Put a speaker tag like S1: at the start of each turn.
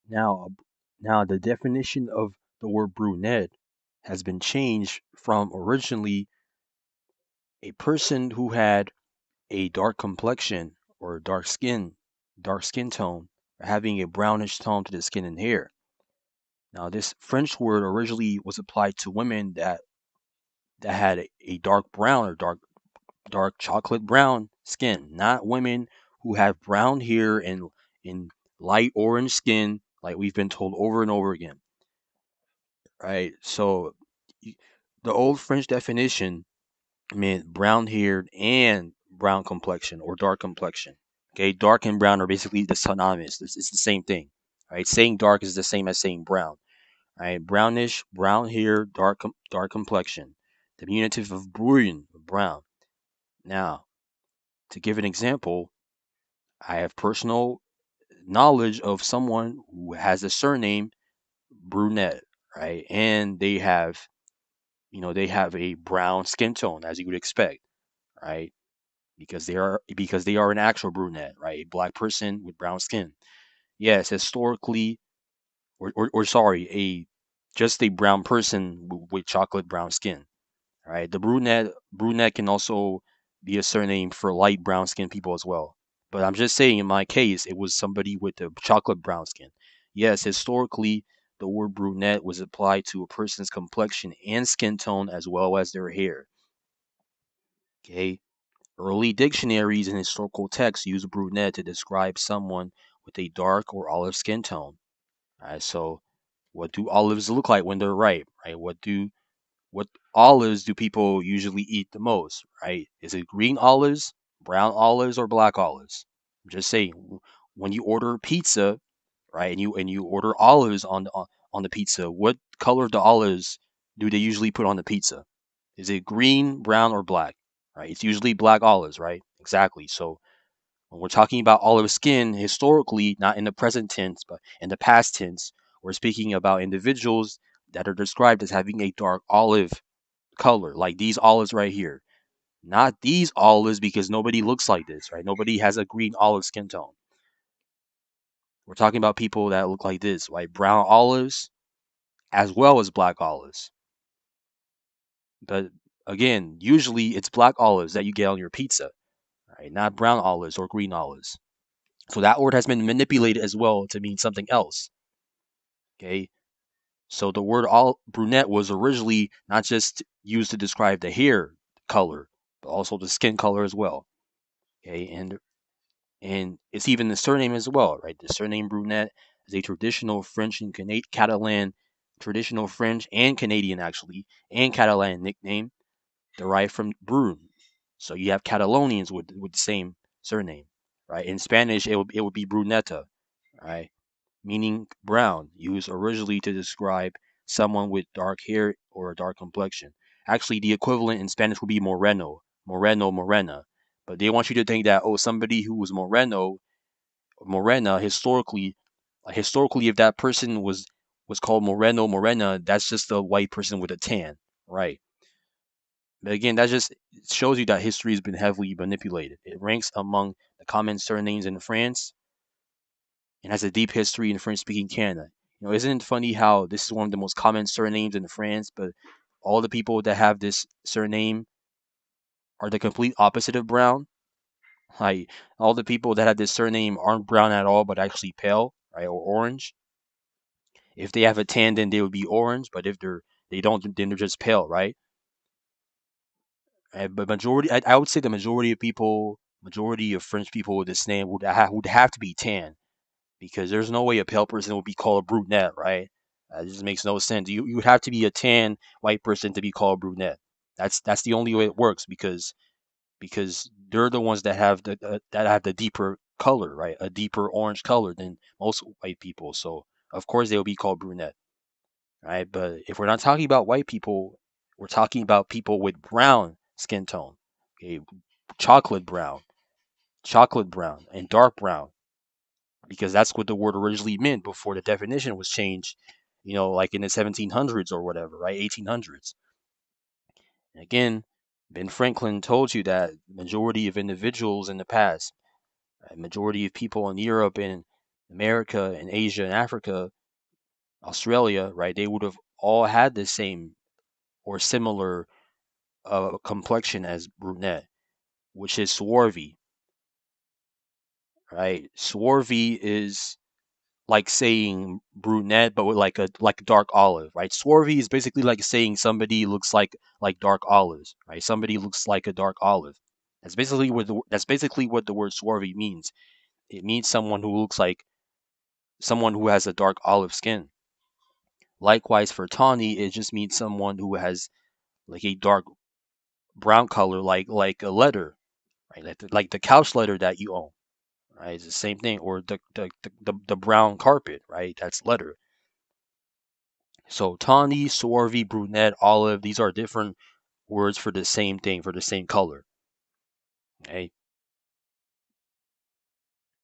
S1: Now, now the definition of the word brunette has been changed from originally a person who had a dark complexion or dark skin tone, or having a brownish tone to the skin and hair. Now, this French word originally was applied to women that had a dark brown or dark chocolate brown skin, not women who have brown hair and in light orange skin, like we've been told over and over again. Right? So y- the old French definition meant brown haired and brown complexion or dark complexion. Okay, dark and brown are basically the synonymous. It's the same thing. Right? Saying dark is the same as saying brown. Right? Brownish, brown hair, dark complexion. Diminutive of brun, brown. Now, to give an example, I have personal knowledge of someone who has a surname Brunette, right? And they have a brown skin tone, as you would expect, right? Because they are an actual brunette, right? A black person with brown skin. Yes, historically, or sorry, a just a brown person with chocolate brown skin, right? The brunette can also be a surname for light brown skinned people as well. But I'm just saying, in my case, it was somebody with a chocolate brown skin. Yes, historically, the word brunette was applied to a person's complexion and skin tone as well as their hair. Okay, early dictionaries and historical texts use brunette to describe someone with a dark or olive skin tone. Right, so what do olives look like when they're ripe? Right, what olives do people usually eat the most, right? Is it green olives, brown olives, or black olives? I'm just saying, when you order pizza, right, and you order olives on the pizza, what color of the olives do they usually put on the pizza? Is it green, brown, or black? Right? It's usually black olives, right? Exactly. So when we're talking about olive skin, historically, not in the present tense, but in the past tense, we're speaking about individuals that are described as having a dark olive color, like these olives right here. Not these olives because nobody looks like this, right? Nobody has a green olive skin tone. We're talking about people that look like this, right? Brown olives as well as black olives. But again, usually it's black olives that you get on your pizza, right? Not brown olives or green olives. So that word has been manipulated as well to mean something else. Okay. So the word all brunette was originally not just used to describe the hair color, but also the skin color as well. Okay, and it's even the surname as well, right? The surname Brunette is a traditional French and Catalan, traditional French and Canadian actually, and Catalan nickname derived from Brun. So you have Catalonians with the same surname, right? In Spanish, it would be Bruneta, right? Meaning brown, used originally to describe someone with dark hair or a dark complexion. Actually, the equivalent in Spanish would be moreno, moreno, morena. But they want you to think that, oh, somebody who was morena historically, historically, if that person was called moreno, morena, that's just a white person with a tan, right? But again, that just shows you that history has been heavily manipulated. It ranks among the common surnames in France and has a deep history in French-speaking Canada. Isn't it funny how this is one of the most common surnames in France, but all the people that have this surname are the complete opposite of brown? Like all the people that have this surname aren't brown at all, but actually pale, right, or orange. If they have a tan, then they would be orange, but if they don't, then they're just pale, right? But I would say the majority of French people with this name would have to be tan because there's no way a pale person would be called a brunette, right? It just makes no sense. You would have to be a tan white person to be called brunette. That's the only way it works because they're the ones that have the deeper color, right? A deeper orange color than most white people. So of course they will be called brunette, right? But if we're not talking about white people, we're talking about people with brown skin tone, okay, chocolate brown, and dark brown because that's what the word originally meant before the definition was changed, like in the 1700s or whatever, right? 1800s. And again, Ben Franklin told you that the majority of individuals in the past, right, majority of people in Europe and America and Asia and Africa, Australia, right? They would have all had the same or similar complexion as brunette, which is swarthy, right? Swarthy is like saying brunette, but with like a dark olive, right? Swarthy is basically like saying somebody looks like dark olives, right? Somebody looks like a dark olive. That's basically what the word swarthy means. It means someone who looks like someone who has a dark olive skin. Likewise, for tawny, it just means someone who has like a dark brown color, like a leather, right? Like the couch leather that you own, right? It's the same thing, or the brown carpet, right? That's leather. So tawny, swarthy, brunette, olive, these are different words for the same thing, for the same color. Okay.